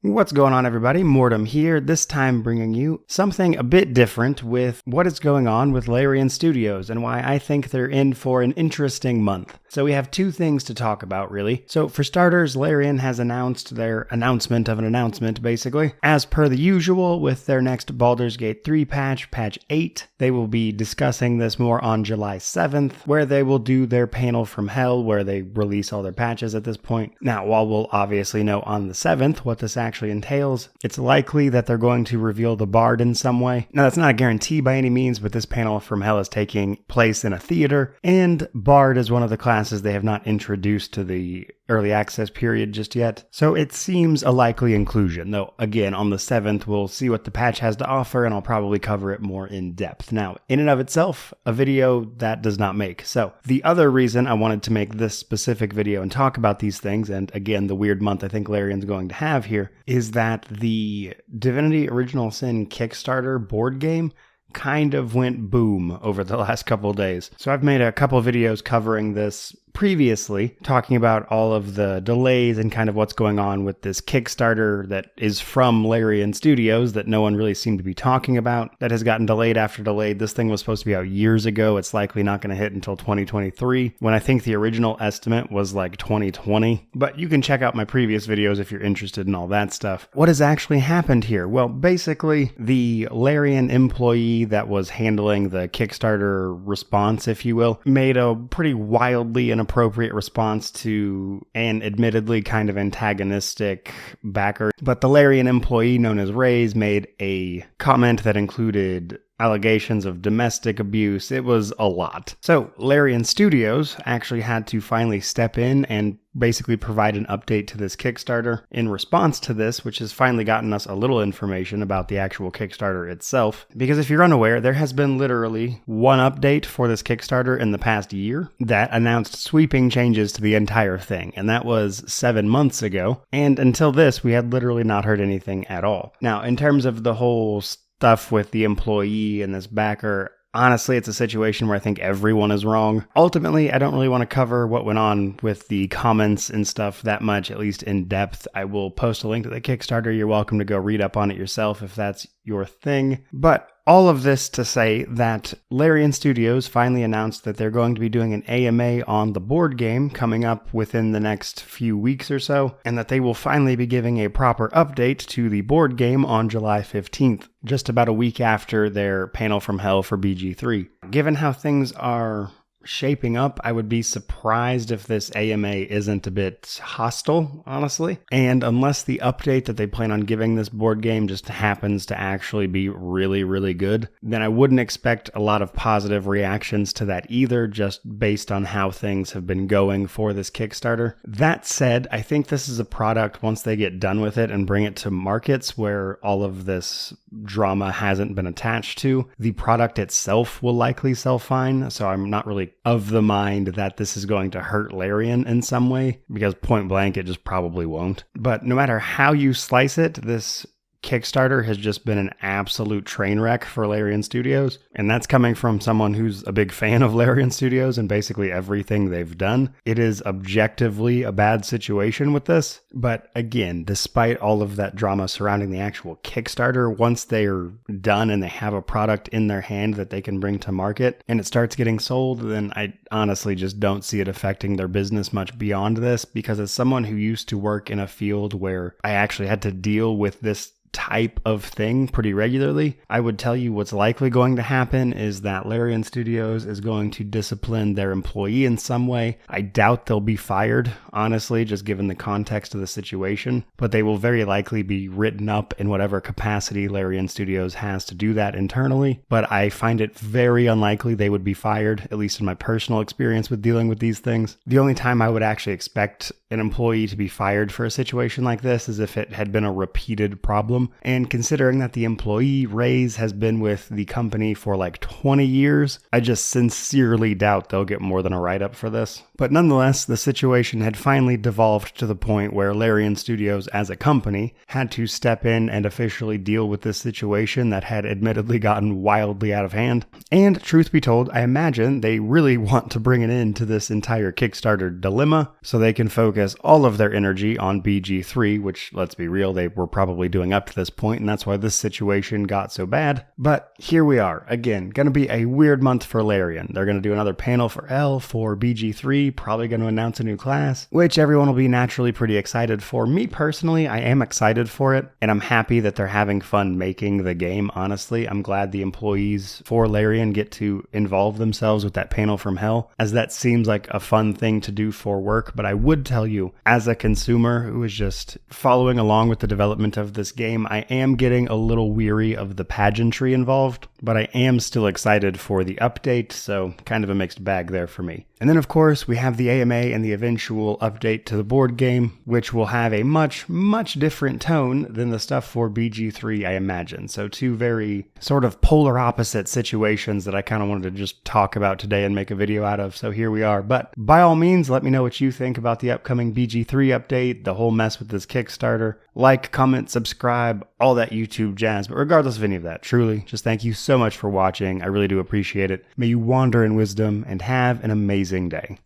What's going on, everybody? Mortem here, this time bringing you something a bit different with what is going on with Larian Studios and why I think they're in for an interesting month. So we have two things to talk about, really. So for starters, Larian has announced their announcement of an announcement, basically. As per the usual, with their next Baldur's Gate 3 patch, patch 8, they will be discussing this more on July 7th, where they will do their panel from hell, where they release all their patches at this point. Now, while we'll obviously know on the 7th what this actually entails, it's likely that they're going to reveal the Bard in some way. Now, that's not a guarantee by any means, but this panel from hell is taking place in a theater, and Bard is one of the classes they have not introduced to the early access period just yet. So it seems a likely inclusion, though again, on the 7th, we'll see what the patch has to offer, and I'll probably cover it more in depth. Now, in and of itself, a video that does not make. So the other reason I wanted to make this specific video and talk about these things, and again, the weird month I think Larian's going to have here, is that the Divinity Original Sin Kickstarter board game kind of went boom over the last couple of days. So I've made a couple of videos covering this previously, talking about all of the delays and kind of what's going on with this Kickstarter that is from Larian Studios that no one really seemed to be talking about, that has gotten delayed after delayed. This thing was supposed to be out years ago. It's likely not going to hit until 2023, when I think the original estimate was like 2020. But you can check out my previous videos if you're interested in all that stuff. What has actually happened here? Well, basically, the Larian employee that was handling the Kickstarter response, if you will, made a pretty wildly inappropriate response to an admittedly kind of antagonistic backer. But the Larian employee known as Raze made a comment that included allegations of domestic abuse. It was a lot. So Larian Studios actually had to finally step in and basically provide an update to this Kickstarter in response to this, which has finally gotten us a little information about the actual Kickstarter itself. Because if you're unaware, there has been literally one update for this Kickstarter in the past year that announced sweeping changes to the entire thing, and that was 7 months ago. And until this, we had literally not heard anything at all. Now, in terms of the whole stuff with the employee and this backer, honestly, it's a situation where I think everyone is wrong. Ultimately, I don't really want to cover what went on with the comments and stuff that much, at least in depth. I will post a link to the Kickstarter. You're welcome to go read up on it yourself if that's your thing. But all of this to say that Larian Studios finally announced that they're going to be doing an AMA on the board game coming up within the next few weeks or so, and that they will finally be giving a proper update to the board game on July 15th, just about a week after their panel from hell for BG3. Given how things are shaping up, I would be surprised if this AMA isn't a bit hostile, honestly. And unless the update that they plan on giving this board game just happens to actually be really, really good, then I wouldn't expect a lot of positive reactions to that either, just based on how things have been going for this Kickstarter. That said, I think this is a product, once they get done with it and bring it to markets where all of this drama hasn't been attached to, the product itself will likely sell fine. So I'm not really of the mind that this is going to hurt Larian in some way, because point blank, it just probably won't. But no matter how you slice it, this Kickstarter has just been an absolute train wreck for Larian Studios, and that's coming from someone who's a big fan of Larian Studios and basically everything they've done. It is objectively a bad situation with this, but again, despite all of that drama surrounding the actual Kickstarter, once they're done and they have a product in their hand that they can bring to market and it starts getting sold, then I honestly just don't see it affecting their business much beyond this, because as someone who used to work in a field where I actually had to deal with this type of thing pretty regularly, I would tell you what's likely going to happen is that Larian Studios is going to discipline their employee in some way. I doubt they'll be fired, honestly, just given the context of the situation, but they will very likely be written up in whatever capacity Larian Studios has to do that internally. But I find it very unlikely they would be fired, at least in my personal experience with dealing with these things. The only time I would actually expect an employee to be fired for a situation like this is if it had been a repeated problem. them, and considering that the employee raise has been with the company for like 20 years, I just sincerely doubt they'll get more than a write-up for this. But nonetheless, the situation had finally devolved to the point where Larian Studios as a company had to step in and officially deal with this situation that had admittedly gotten wildly out of hand. And truth be told, I imagine they really want to bring an end to this entire Kickstarter dilemma so they can focus all of their energy on BG3, which, let's be real, they were probably doing up to this point, and that's why this situation got so bad. But here we are, again, gonna be a weird month for Larian. They're gonna do another panel for L for BG3, probably gonna announce a new class, which everyone will be naturally pretty excited for. Me personally, I am excited for it, and I'm happy that they're having fun making the game, honestly. I'm glad the employees for Larian get to involve themselves with that panel from Hell, as that seems like a fun thing to do for work. But I would tell you, as a consumer who is just following along with the development of this game, I am getting a little weary of the pageantry involved, but I am still excited for the update, so kind of a mixed bag there for me. And then of course we have the AMA and the eventual update to the board game, which will have a much different tone than the stuff for BG3, I imagine. So two very sort of polar opposite situations that I kind of wanted to just talk about today and make a video out of. So here we are. But by all means, let me know what you think about the upcoming BG3 update, the whole mess with this Kickstarter. Like, comment, subscribe, all that YouTube jazz. But regardless of any of that, truly, just thank you so much for watching. I really do appreciate it. May you wander in wisdom and have an amazing day.